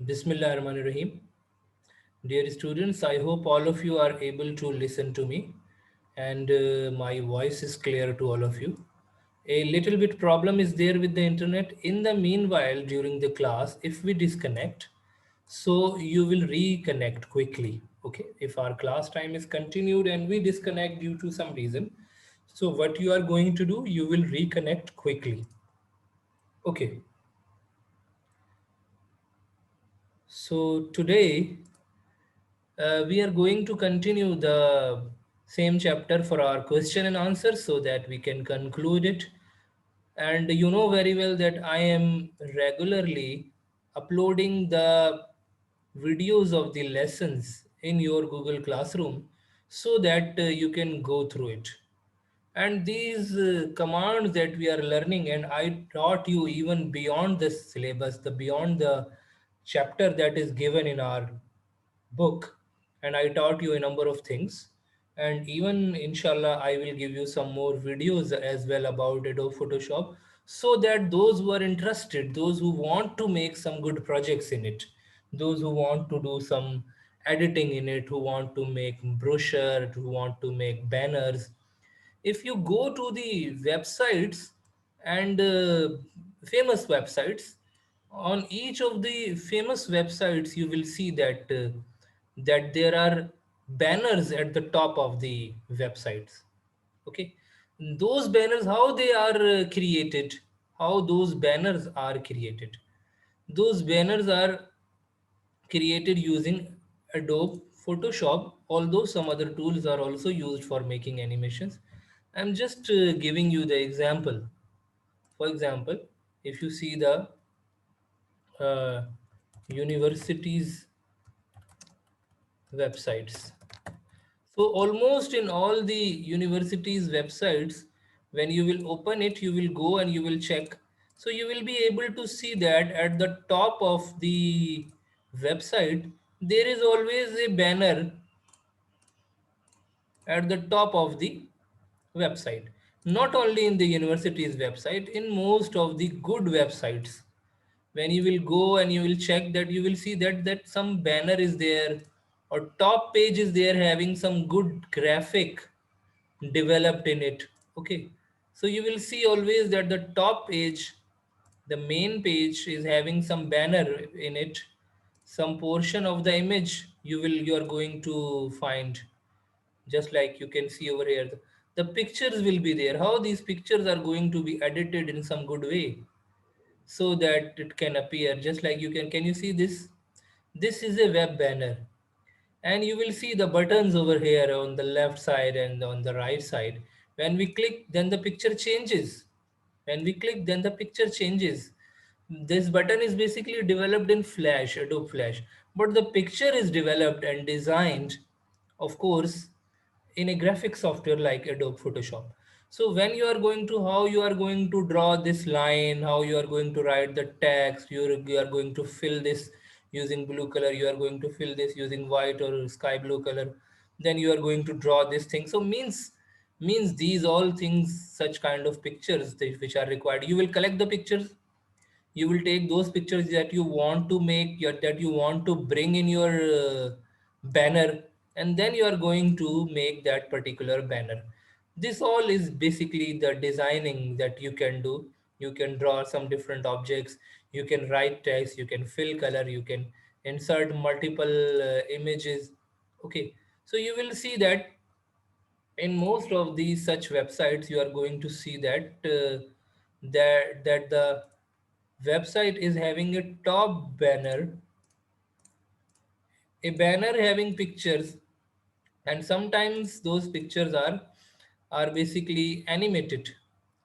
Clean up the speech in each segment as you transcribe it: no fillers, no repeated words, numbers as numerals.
Bismillahirrahmanirrahim. Dear students, I hope all of you are able to listen to me and my voice is clear to all of you. A little bit problem is there with the internet. In the meanwhile, during the class, if we disconnect, so you will reconnect quickly. Okay, if our class time is continued and we disconnect due to some reason, so what you are going to do, you will reconnect quickly. Okay, so today we are going to continue the same chapter for our question and answer so that we can conclude it. And you know very well that I am regularly uploading the videos of the lessons in your Google Classroom so that you can go through it. And these commands that we are learning, and I taught you even beyond the syllabus, the beyond the chapter that is given in our book, and I taught you a number of things. And even inshallah, I will give you some more videos as well about Adobe Photoshop so that those who are interested, those who want to make some good projects in it, those who want to do some editing in it, who want to make brochure, who want to make banners, if you go to the websites and famous websites, on each of the famous websites you will see that there are banners at the top of the websites. Okay, those banners, how they are created, how those banners are created, those banners are created using Adobe Photoshop, although some other tools are also used for making animations. I'm just giving you the example. For example, if you see the uh, universities websites, so almost in all the universities websites, when you will open it, you will go and you will check. So you will be able to see that at the top of the website, there is always a banner at the top of the website. Not only in the university's website, in most of the good websites, when you will go and you will check, that you will see that some banner is there or top page is there having some good graphic developed in it. Okay, so you will see always that the top page, the main page, is having some banner in it. Some portion of the image you are going to find, just like you can see over here, the pictures will be there. How these pictures are going to be edited in some good way so that it can appear, just like can you see this? This is a web banner, and you will see the buttons over here on the left side and on the right side. When we click, then the picture changes. When we click, then the picture changes. This button is basically developed in Flash, Adobe Flash, but the picture is developed and designed, of course, in a graphic software like Adobe Photoshop. So when you are going to, how you are going to draw this line, how you are going to write the text, you are going to fill this using blue color, you are going to fill this using white or sky blue color, then you are going to draw this thing. So means these all things, such kind of pictures which are required. You will collect the pictures, you will take those pictures that you want to make, that you want to bring in your banner, and then you are going to make that particular banner. This all is basically the designing that you can do. You can draw some different objects, you can write text, you can fill color, you can insert multiple images. Okay, so you will see that in most of these such websites you are going to see that the website is having a top banner, a banner having pictures, and sometimes those pictures are basically animated.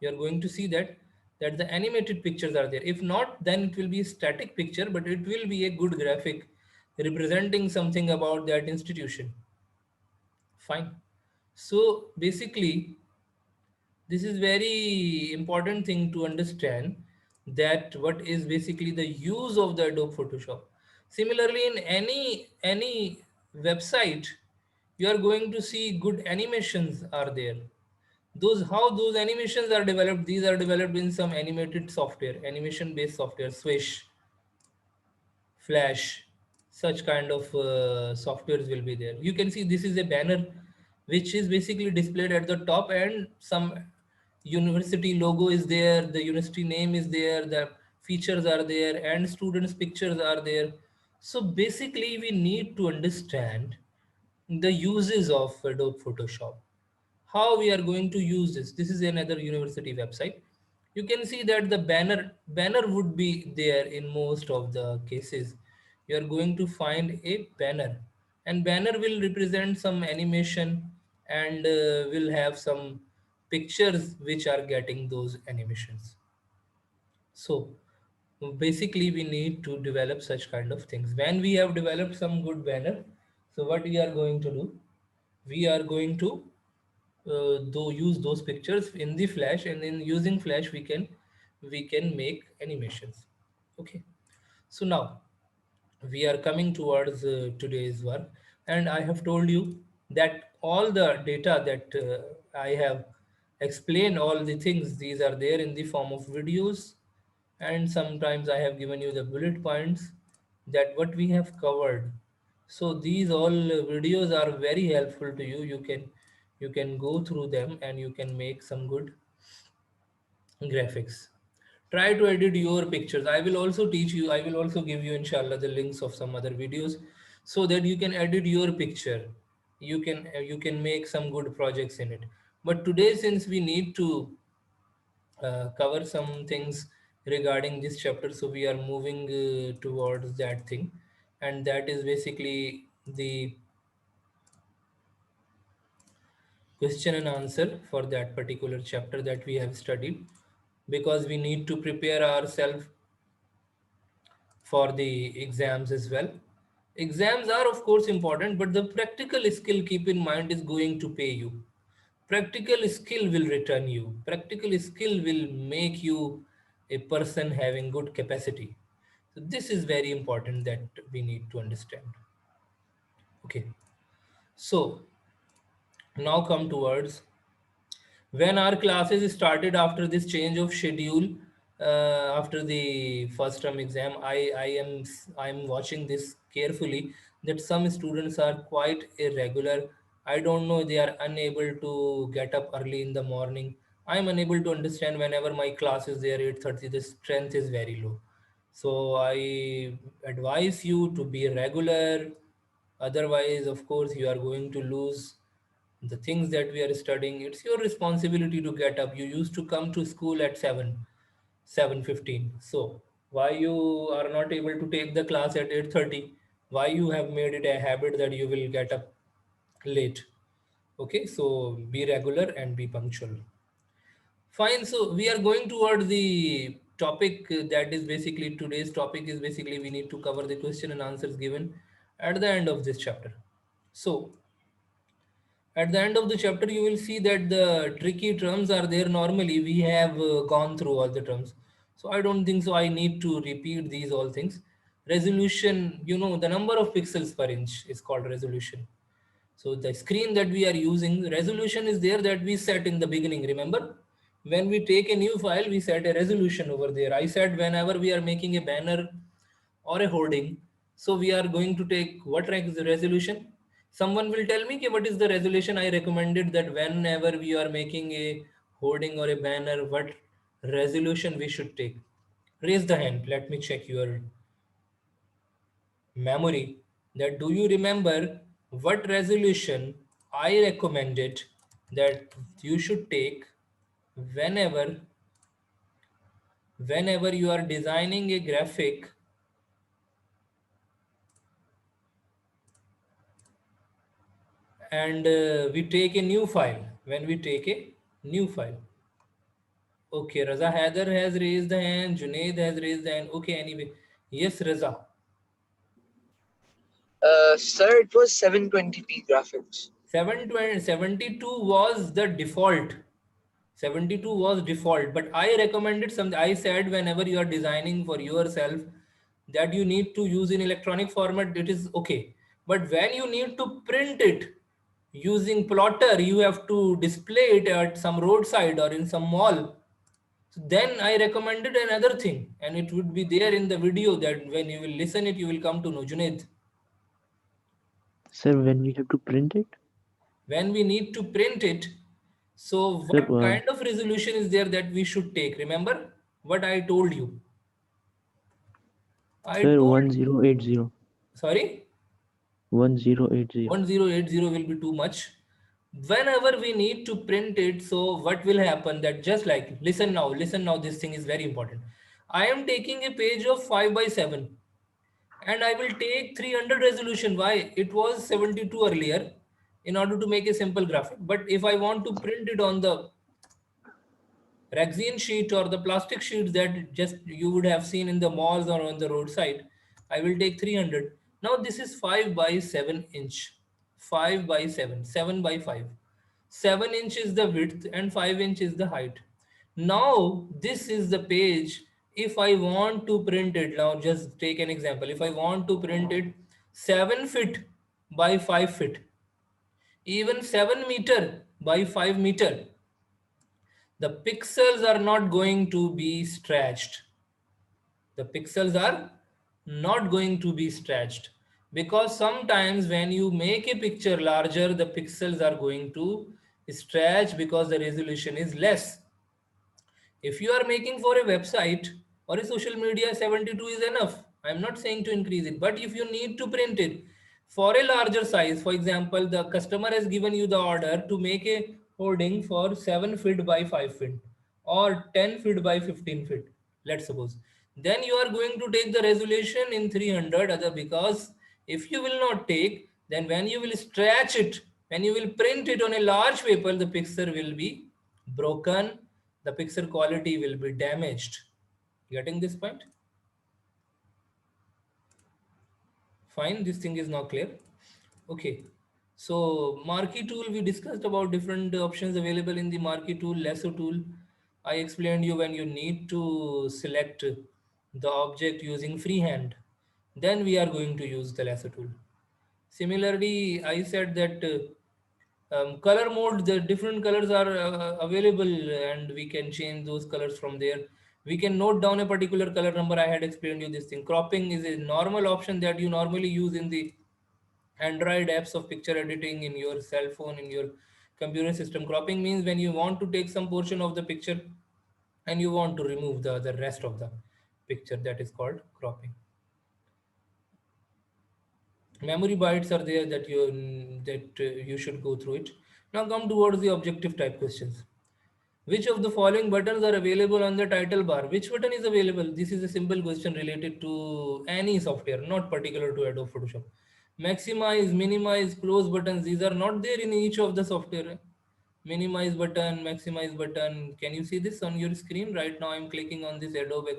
You are going to see that the animated pictures are there. If not, then it will be a static picture, but it will be a good graphic representing something about that institution. Fine. So basically, this is very important thing to understand, that what is basically the use of the Adobe Photoshop. Similarly, in any website, you are going to see good animations are there. Those, how those animations are developed, these are developed in some animated software, animation based software, Swish. Flash, such kind of softwares will be there. You can see this is a banner which is basically displayed at the top, and some university logo is there, the university name is there, the features are there, and students pictures are there. So basically we need to understand the uses of Adobe Photoshop, how we are going to use this. This is another university website. You can see that the banner would be there in most of the cases. You are going to find a banner, and banner will represent some animation, and will have some pictures which are getting those animations. So basically we need to develop such kind of things. When we have developed some good banner, so what we are going to do, we are going to though use those pictures in the flash, and in using flash we can make animations. Okay, so now we are coming towards today's work, and I have told you that all the data that I have explained, all the things, these are there in the form of videos, and sometimes I have given you the bullet points that what we have covered. So these all videos are very helpful to you. You can go through them and you can make some good graphics. Try to edit your pictures. I will also teach you, I will also give you inshallah the links of some other videos, so that you can edit your picture. You can make some good projects in it. But today, since we need to cover some things regarding this chapter, so we are moving towards that thing, and that is basically the question and answer for that particular chapter that we have studied, because we need to prepare ourselves for the exams as well. Exams are, of course, important, but the practical skill, keep in mind, is going to pay you. Practical skill will return you. Practical skill will make you a person having good capacity. So this is very important that we need to understand. Okay. So now come towards when our classes started after this change of schedule, after the first term exam. I am watching this carefully, that some students are quite irregular. I don't know, they are unable to get up early in the morning. I am unable to understand. Whenever my class is there 8:30, the strength is very low. So I advise you to be regular. Otherwise, of course, you are going to lose the things that we are studying. It's your responsibility to get up. You used to come to school at 7:15. So why you are not able to take the class at 8:30? Why you have made it a habit that you will get up late? Okay, so be regular and be punctual. Fine. So we are going toward the topic, that is basically today's topic is basically we need to cover the question and answers given at the end of this chapter. So at the end of the chapter, you will see that the tricky terms are there. Normally, we have gone through all the terms. So I don't think so. I need to repeat these all things. Resolution, the number of pixels per inch is called resolution. So the screen that we are using, resolution is there that we set in the beginning. Remember, when we take a new file, we set a resolution over there. I said whenever we are making a banner or a hoarding, so we are going to take what resolution. Someone will tell me, "Okay, what is the resolution?" I recommended that whenever we are making a hoarding or a banner, what resolution we should take. Raise the hand. Let me check your memory. That do you remember what resolution I recommended that you should take whenever whenever you are designing a graphic, and we take a new file. When we take a new file. Okay, Raza Haider has raised the hand. Junaid has raised the hand. Okay, anyway. Yes, Raza. Sir, it was 720p graphics. 72 was the default. 72 was default, but I recommended something. I said whenever you are designing for yourself that you need to use in electronic format, it is okay. But when you need to print it using plotter, you have to display it at some roadside or in some mall. So then I recommended another thing, and it would be there in the video that when you will listen it, you will come to know. Junaid, Sir, when we have to print it? when we need to print it, so Sir, what kind of resolution is there that we should take? Remember what I told you? I sir, told, 1080. sorry, 1080. 1080 will be too much. Whenever we need to print it, so what will happen that just like, listen now, this thing is very important. I am taking a page of 5 by 7 and I will take 300 resolution. Why? It was 72 earlier in order to make a simple graphic. But if I want to print it on the Rexine sheet or the plastic sheets that just you would have seen in the malls or on the roadside, I will take 300. Now this is 5 by 7 inch. 5 by 7, 7 by 5. 7 inch is the width and 5 inch is the height. Now this is the page. If I want to print it, now just take an example. If I want to print it 7 feet by 5 feet, even 7 meter by 5 meter, the pixels are not going to be stretched. The pixels are not going to be stretched because sometimes when you make a picture larger, the pixels are going to stretch because the resolution is less. If you are making for a website or a social media, 72 is enough. I'm not saying to increase it, but if you need to print it for a larger size, for example, the customer has given you the order to make a hoarding for 7 feet by 5 feet or 10 feet by 15 feet, let's suppose. Then you are going to take the resolution in 300 other, because if you will not take, then when you will stretch it, when you will print it on a large paper, the picture will be broken, the picture quality will be damaged. Getting this point? Fine, this thing is now clear. Okay, so marquee tool, we discussed about different options available in the marquee tool. Lasso tool, I explained you when you need to select the object using freehand, then we are going to use the lasso tool. Similarly, I said that color mode, the different colors are available and we can change those colors from there. We can note down a particular color number. I had explained you this thing. Cropping is a normal option that you normally use in the Android apps of picture editing in your cell phone, in your computer system. Cropping means when you want to take some portion of the picture and you want to remove the rest of the picture, that is called cropping. Memory bytes are there that you should go through it. Now come towards the objective type questions. Which of the following buttons are available on the title bar? Which button is available? This is a simple question related to any software, not particular to Adobe Photoshop. Maximize, minimize, close buttons, these are not there in each of the software. Minimize button, maximize button, can you see this on your screen right now? I'm clicking on this Adobe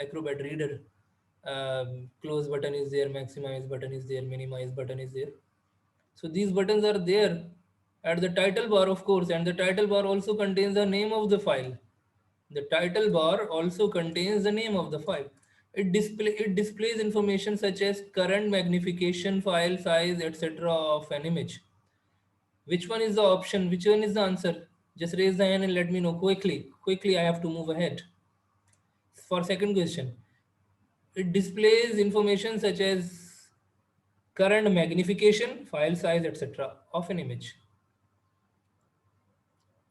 Acrobat Reader. Close button is there, maximize button is there, minimize button is there. So these buttons are there at the title bar, of course, and the title bar also contains the name of the file. The title bar also contains the name of the file. It displays information such as current magnification, file size, etc. of an image. Which one is the option? Which one is the answer? Just raise the hand and let me know quickly. Quickly, I have to move ahead. For second question, it displays information such as current magnification, file size, etc. of an image.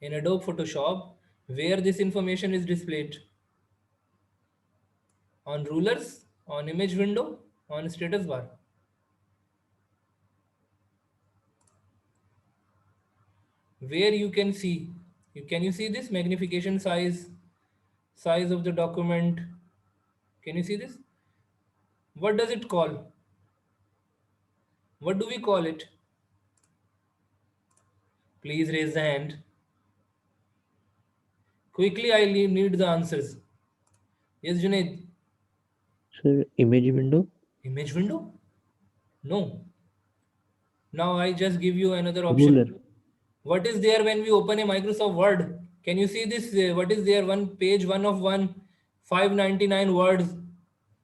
In Adobe Photoshop, where this information is displayed? On rulers, on image window, on status bar. Where you can see, can you see this magnification size of the document? Can you see this? What does it call? What do we call it? Please raise the hand. Quickly, I need the answers. Yes, Junaid. sir, image window. Image window? No. Now I just give you another option. Ruler. What is there when we open a Microsoft Word? Can you see this? What is there? One page, one of one, 599 words.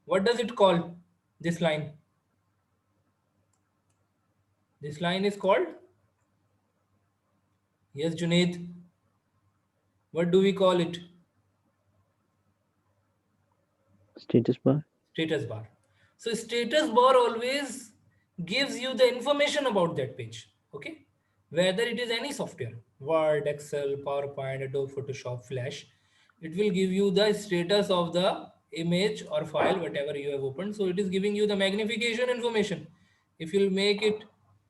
What does it call? This line. This line is called? Yes, Junaid. What do we call it? Status bar. Status bar. So status bar always gives you the information about that page. Okay, whether it is any software, Word, Excel, PowerPoint, Adobe Photoshop, Flash, it will give you the status of the image or file, whatever you have opened. So it is giving you the magnification information. If you'll make it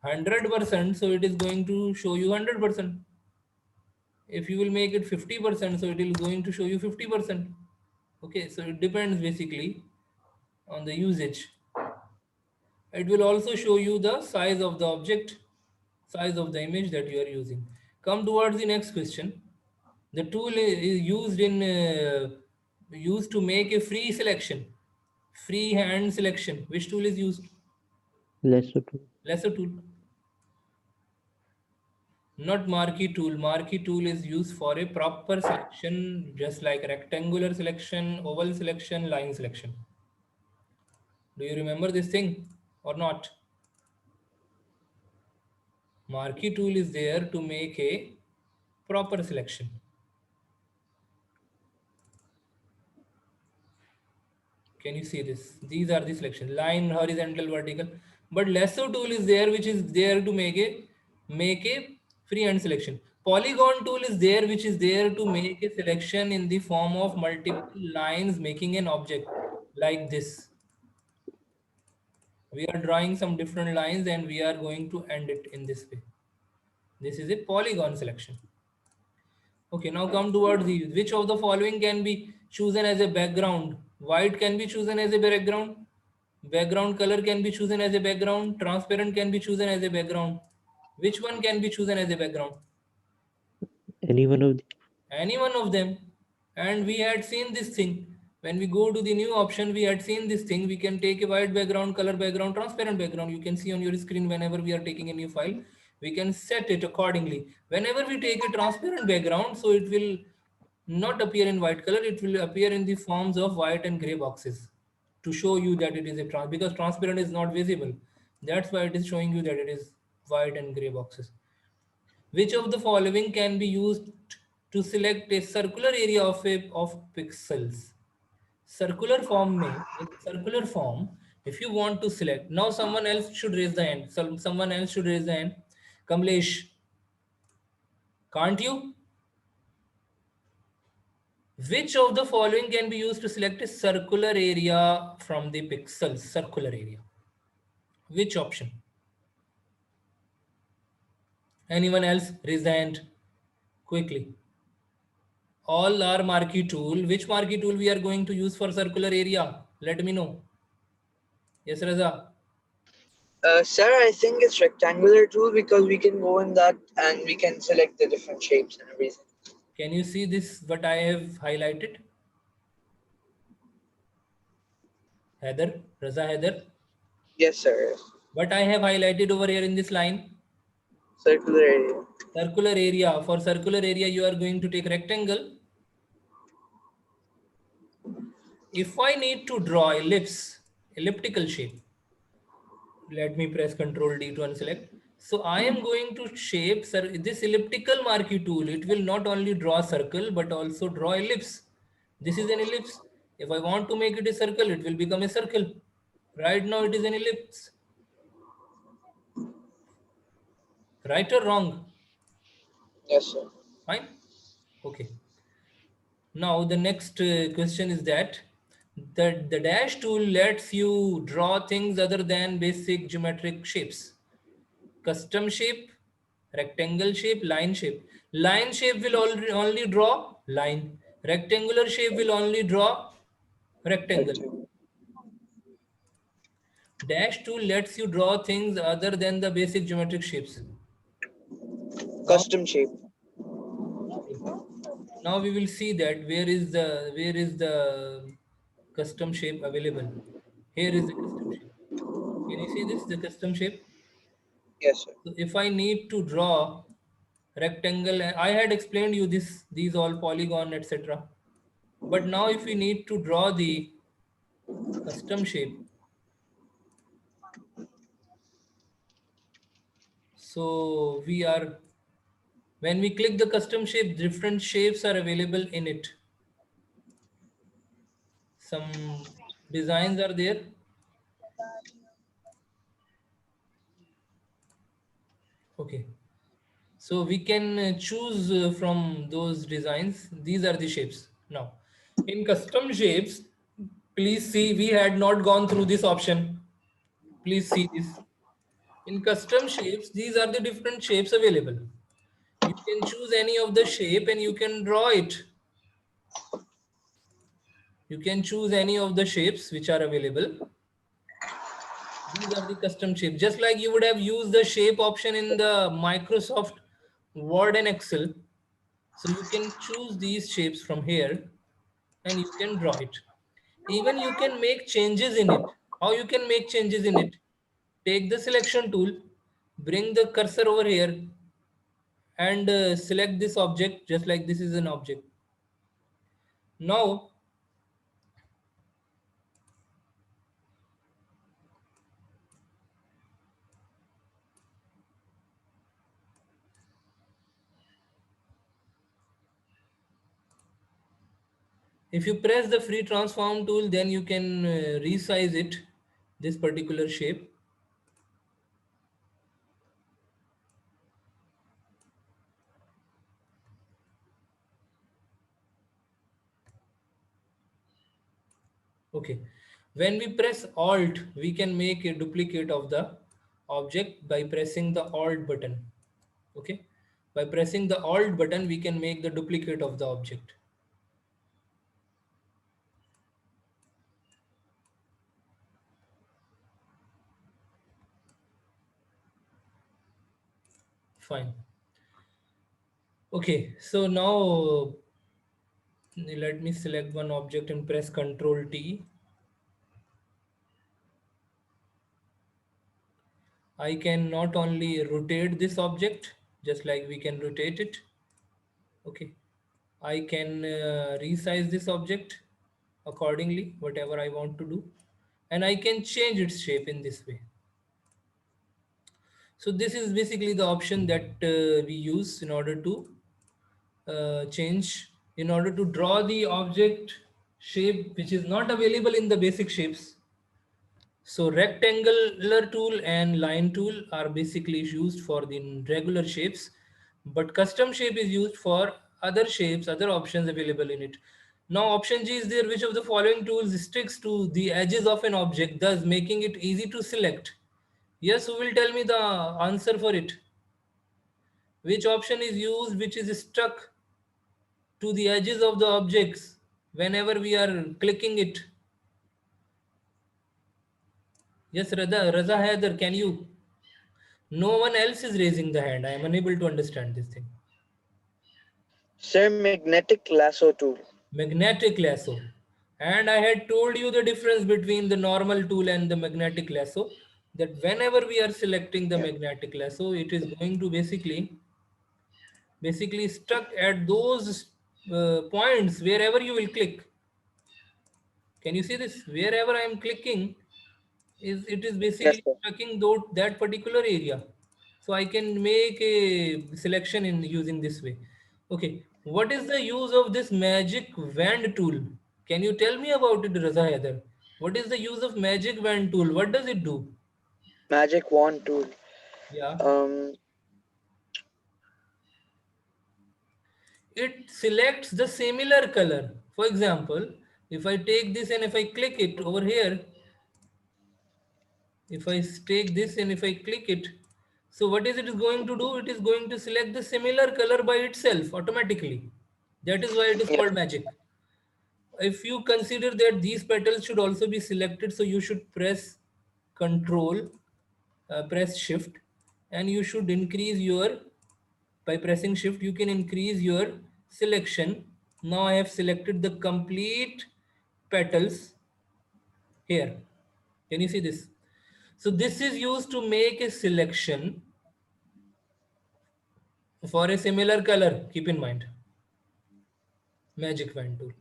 100%, so it is going to show you 100%. If you will make it 50%, so it is going to show you 50%. Okay, so it depends basically on the usage. It will also show you the size of the object, size of the image that you are using. Come towards the next question. The tool is used to make a free selection, free hand selection. Which tool is used? Lasso tool. Lasso tool. Not marquee tool. Marquee tool is used for a proper selection, just like rectangular selection, oval selection, line selection. Do you remember this thing or not? Marquee tool is there to make a proper selection. Can you see this? These are the selection: line, horizontal, vertical. But lasso tool is there, which is there to make a freehand selection. Polygon tool is there, which is there to make a selection in the form of multiple lines, making an object like this. We are drawing some different lines and we are going to end it in this way. This is a polygon selection. Okay, now come towards the which of the following can be chosen as a background. White can be chosen as a background. Background color can be chosen as a background. Transparent can be chosen as a background. Which one can be chosen as a background? Any one of the. Any one of them. And we had seen this thing. When we go to the new option, we had seen this thing. We can take a white background, color background, transparent background. You can see on your screen whenever we are taking a new file. We can set it accordingly. Whenever we take a transparent background, so it will not appear in white color. It will appear in the forms of white and gray boxes to show you that it is a because transparent is not visible. That's why it is showing you that it is white and gray boxes. Which of the following can be used to select a circular area of pixels? Circular form में, in circular form, if you want to select, now someone else should raise the hand. Someone else should raise the hand. Kamlesh, can't you? Which of the following can be used to select a circular area from the pixels? Circular area. Which option? Anyone else? Raise the hand quickly. All are marquee tool. Which marquee tool we are going to use for circular area? Let me know. Yes, Raza. Sir, I think it's rectangular tool because we can go in that and we can select the different shapes and everything. Can you see this, what I have highlighted? Heather, Raza, Heather. Yes, sir. What I have highlighted over here in this line? Circular area. Circular area. For circular area, you are going to take rectangle. If I need to draw ellipse, elliptical shape, let me press Ctrl D to unselect. So I am going to shape this elliptical marquee tool. It will not only draw circle, but also draw ellipse. This is an ellipse. If I want to make it a circle, it will become a circle. Right now it is an ellipse. Right or wrong? Yes, sir. Fine. Okay. Now the next question is that the dash tool lets you draw things other than basic geometric shapes. Custom shape, rectangle shape, line shape. Line shape will only draw line. Rectangular shape will only draw rectangle. Rectangle. Dash tool lets you draw things other than the basic geometric shapes. Custom shape. Now we will see that where is the custom shape available. Here is the custom shape. Can you see this, the custom shape? Yes, sir. So if I need to draw rectangle, I had explained you these all polygon, etc. But now if we need to draw the custom shape, so we are When we click the custom shape, different shapes are available in it. Some designs are there. Okay. So we can choose from those designs. These are the shapes. Now, in custom shapes, please see, we had not gone through this option. Please see this. In custom shapes, these are the different shapes available. You can choose any of the shape and you can draw it. You can choose any of the shapes which are available. These are the custom shapes. Just like you would have used the shape option in the Microsoft Word and Excel. So you can choose these shapes from here and you can draw it. Even you can make changes in it. How you can make changes in it? Take the selection tool, bring the cursor over here and select this object just like this is an object. Now, if you press the free transform tool, then you can resize it, this particular shape. Okay. When we press Alt, we can make a duplicate of the object by pressing the Alt button. Okay. By pressing the Alt button, we can make the duplicate of the object. Fine. Okay. So now let me select one object and press Ctrl T. I can not only rotate this object, just like we can rotate it. Okay. I can resize this object accordingly, whatever I want to do. And I can change its shape in this way. So this is basically the option that we use in order to in order to draw the object shape which is not available in the basic shapes. So rectangular tool and line tool are basically used for the regular shapes, but custom shape is used for other shapes, other options available in it. Now option G is there, which of the following tools sticks to the edges of an object, thus making it easy to select. Yes, who will tell me the answer for it? Which option is used which is stuck to the edges of the objects whenever we are clicking it? Yes, Raza Haider, can you? No one else is raising the hand. I am unable to understand this thing. Sir, magnetic lasso tool. Magnetic lasso. And I had told you the difference between the normal tool and the magnetic lasso. That whenever we are selecting the magnetic lasso, it is going to basically stuck at those points wherever you will click. Can you see this? Wherever I am clicking, it is Yes, basically sir. tracking that particular area. So I can make a selection in using this way. Okay, what is the use of this magic wand tool? Can you tell me about it, Raza Haider? What is the use of magic wand tool? What does it do? Magic wand tool. Yeah, Um, it selects the similar color. For example, if I take this and if I click it over here, if I take this and if I click it, so what is it is going to do? It is going to select the similar color by itself automatically. That is why it is yes, called magic. If you consider that these petals should also be selected, so you should press Control, press Shift, and you should increase your, by pressing Shift, you can increase your selection. Now I have selected the complete petals here. Can you see this? So this is used to make a selection for a similar color. Keep in mind, magic wand tool.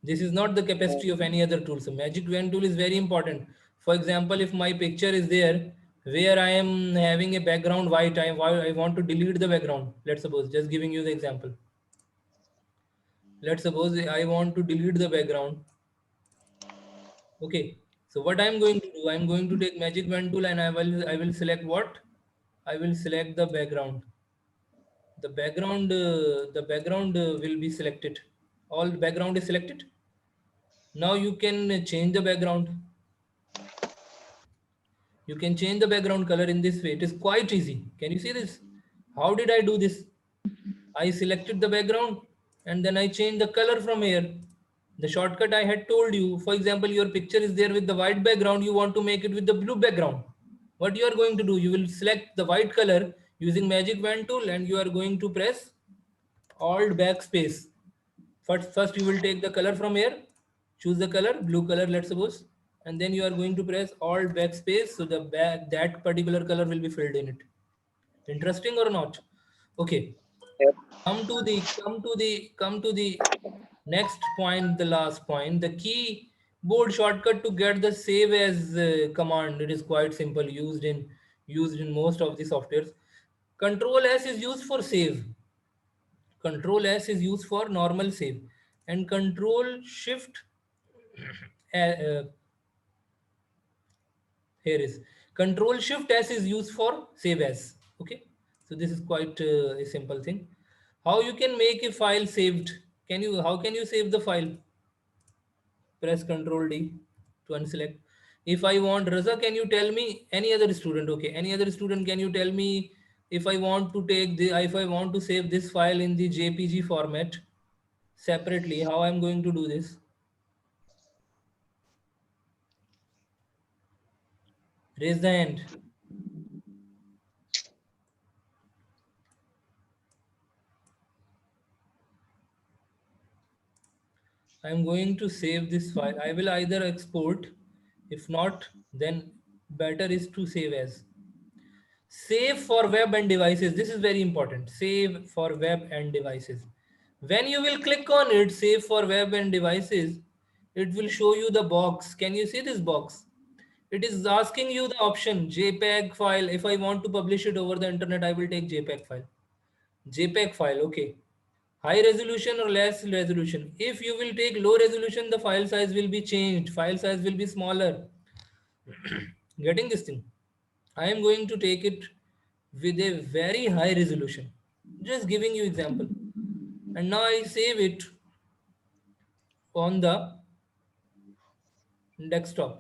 This is not the capacity of any other tool. So magic wand tool is very important. For example, if my picture is there where I am having a background white. I want to delete the background. Let's suppose, just giving you the example. Let's suppose I want to delete the background. Okay. So what I'm going to do, I'm going to take magic wand tool and I will select what? I will select the background. The background will be selected. All background is selected. Now you can change the background. You can change the background color in this way. It is quite easy. Can you see this? How did I do this? I selected the background and then I changed the color from here. The shortcut I had told you, for example, your picture is there with the white background, you want to make it with the blue background. What you are going to do, you will select the white color using magic wand tool and you are going to press Alt backspace. First you will take the color from here, choose the color, blue color, let's suppose, and then you are going to press Alt backspace, so that particular color will be filled in it. Interesting or not? Okay. Yep. Come to the next point, the last point, the keyboard shortcut to get the save as command. It is quite simple, used in most of the softwares. Control S is used for save. Control S is used for normal save, and Control Shift here is Control Shift S is used for save as. Okay, so this is quite a simple thing. How you can make a file saved? How can you save the file? Press Control D to unselect. If I want Raza, can you tell me, any other student? Okay, any other student, can you tell me if I want to if I want to save this file in the JPG format separately, how I'm going to do this? Raise the hand. I'm going to save this file. I will either export, if not, then better is to save as. Save for web and devices. This is very important. Save for web and devices. When you will click on it, save for web and devices, it will show you the box. Can you see this box? It is asking you the option JPEG file. If I want to publish it over the internet, I will take JPEG file. JPEG file, okay. High resolution or less resolution. If you will take low resolution, the file size will be changed. File size will be smaller. Getting this thing? I am going to take it with a very high resolution. Just giving you example. And now I save it on the desktop.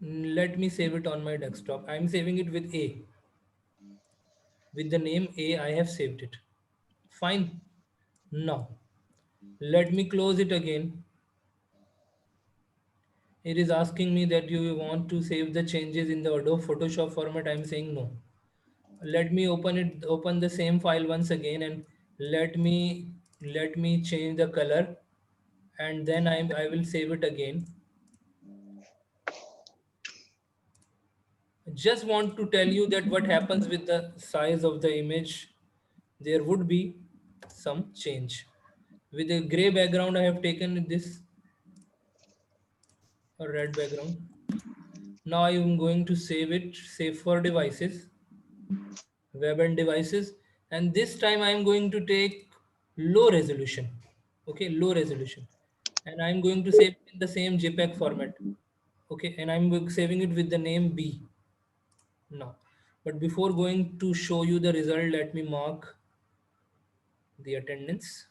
Let me save it on my desktop. I'm saving it with A. With the name A, I have saved it. Fine. Now, let me close it again. It is asking me that you want to save the changes in the Adobe Photoshop format. I'm saying no. Let me open the same file once again, and let me change the color, and then I will save it again. Just want to tell you that what happens with the size of the image, there would be some change. With a gray background, I have taken this a red background. Now I am going to save it, save for devices, web and devices, and this time I am going to take low resolution. Okay, low resolution, and I'm going to save it in the same JPEG format. Okay, and I'm saving it with the name B now. But before going to show you the result, let me mark the attendance.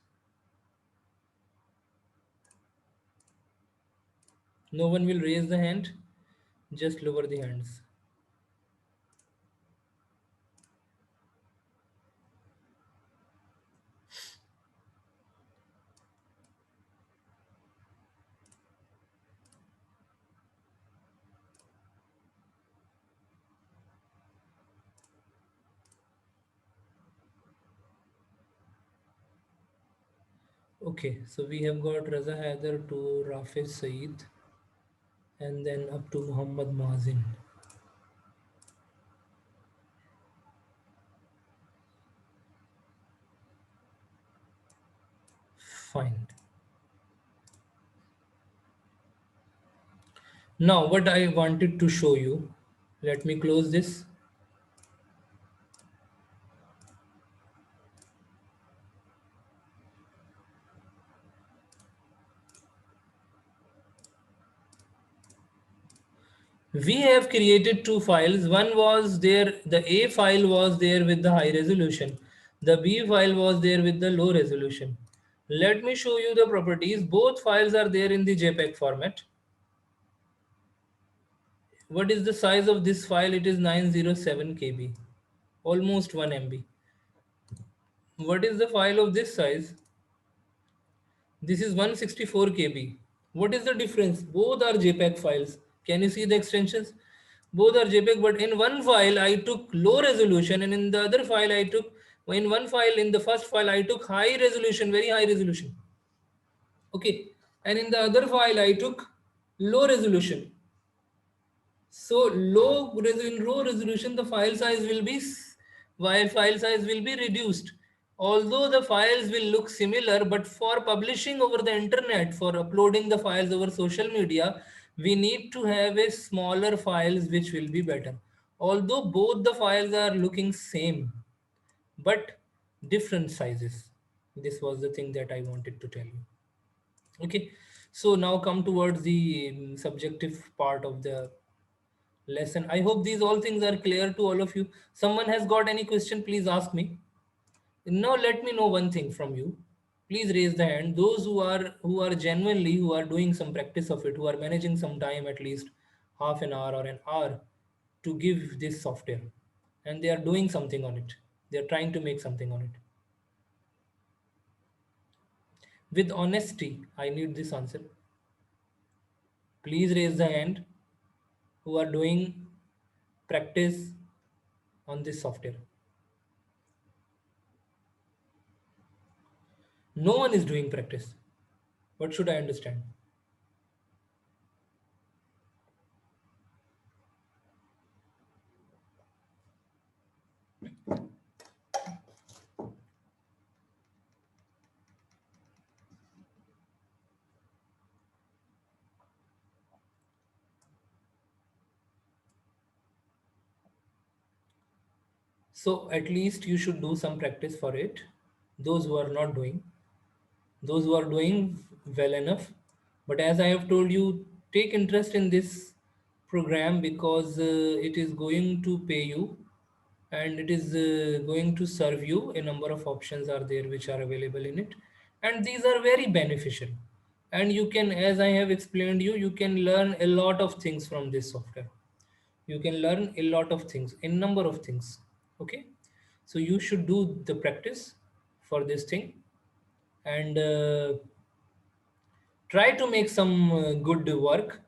No one will raise the hand, just lower the hands. Okay, so we have got Raza Haider to Rafiz Saeed, and then up to Muhammad Mazin. Fine. Now what I wanted to show you, let me close this. We have created two files. One was there, the A file was there with the high resolution. The B file was there with the low resolution. Let me show you the properties. Both files are there in the JPEG format. What is the size of this file? It is 907 KB, almost 1 MB. What is the file of this size? This is 164 KB. What is the difference? Both are JPEG files. Can you see the extensions? Both are JPEG, but in one file I took low resolution, and in the other file I took, in one file, in the first file I took high resolution, very high resolution. Okay. And in the other file I took low resolution. So in low resolution, the file size will be, while file size will be reduced. Although the files will look similar, but for publishing over the internet, for uploading the files over social media, we need to have a smaller files which will be better. Although both the files are looking same, but different sizes. This was the thing that I wanted to tell you. Okay, so now come towards the subjective part of the lesson. I hope these all things are clear to all of you. Someone has got any question, please ask me. Now let me know one thing from you. Please raise the hand. Those who are genuinely, who are doing some practice of it, who are managing some time, at least half an hour or an hour, to give this software, and they are doing something on it. They are trying to make something on it. With honesty, I need this answer. Please raise the hand who are doing practice on this software. No one is doing practice. What should I understand? So at least you should do some practice for it. Those who are not doing, those who are doing well enough. But as I have told you, take interest in this program because it is going to pay you, and it is going to serve you. A number of options are there which are available in it, and these are very beneficial. And you can, as I have explained you can learn a lot of things from this software. You can learn a lot of things, a number of things. Okay, so you should do the practice for this thing, and try to make some good work.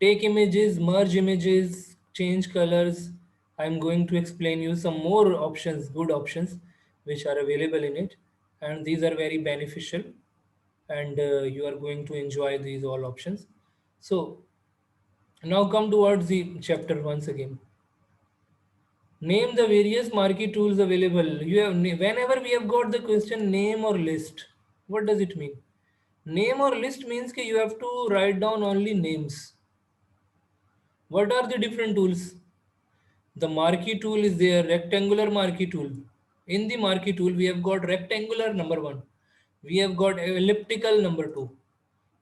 Take images, merge images, change colors. I'm going to explain you some more options, good options which are available in it, and these are very beneficial, and you are going to enjoy these all options. So now come towards the chapter once again. Name the various marquee tools available. You have, whenever we have got the question name or list, what does it mean? Name or list means that you have to write down only names. What are the different tools? The marquee tool is there, rectangular marquee tool. In the marquee tool, we have got rectangular number one. We have got elliptical number two.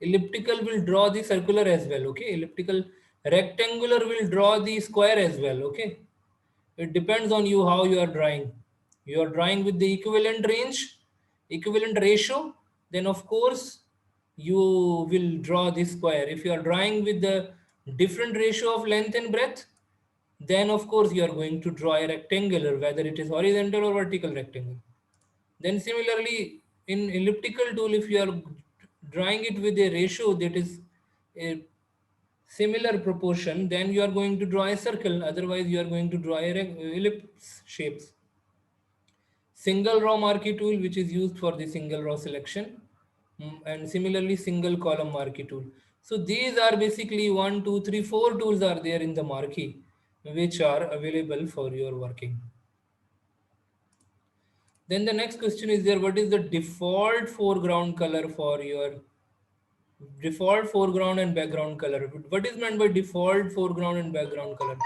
Elliptical will draw the circular as well. Okay, elliptical, rectangular will draw the square as well. Okay, it depends on you how you are drawing. You are drawing with the equivalent range, equivalent ratio, then of course you will draw this square. If you are drawing with the different ratio of length and breadth, then of course you are going to draw a rectangular, whether it is horizontal or vertical rectangle. Then similarly, in elliptical tool, if you are drawing it with a ratio that is a similar proportion, then you are going to draw a circle. Otherwise, you are going to draw a ellipse shapes. Single row marquee tool, which is used for the single row selection, and similarly single column marquee tool. So these are basically 1, 2, 3, 4 tools are there in the marquee, which are available for your working. Then the next question is there, what is the default foreground color for your Default foreground and background color. What is meant by default foreground and background color?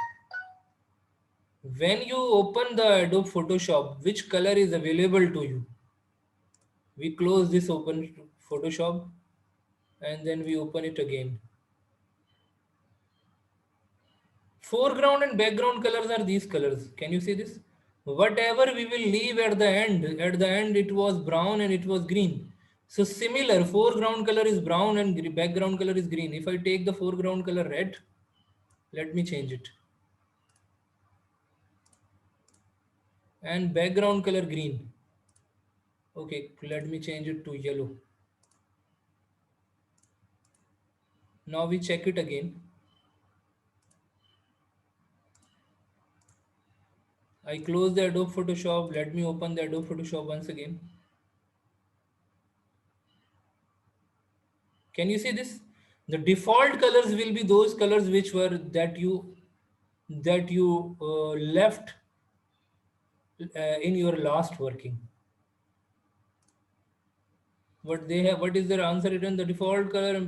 When you open the Adobe Photoshop, which color is available to you? We close this open Photoshop and then we open it again. Foreground and background colors are these colors. Can you see this? Whatever we will leave at the end it was brown and it was green. So similar, foreground color is brown and background color is green. If I take the foreground color red, let me change it. And background color green. Okay, let me change it to yellow. Now we check it again. I close the Adobe Photoshop. Let me open the Adobe Photoshop once again. Can you see this? The default colors will be those colors which were that you left in your last working. What they have, what is their answer written? The default color and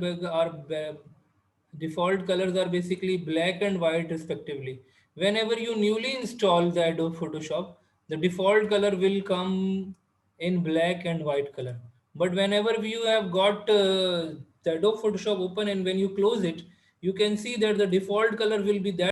default colors are basically black and white respectively. Whenever you newly install the Adobe Photoshop, the default color will come in black and white color. But whenever you have got the Adobe Photoshop open and when you close it, you can see that the default color will be that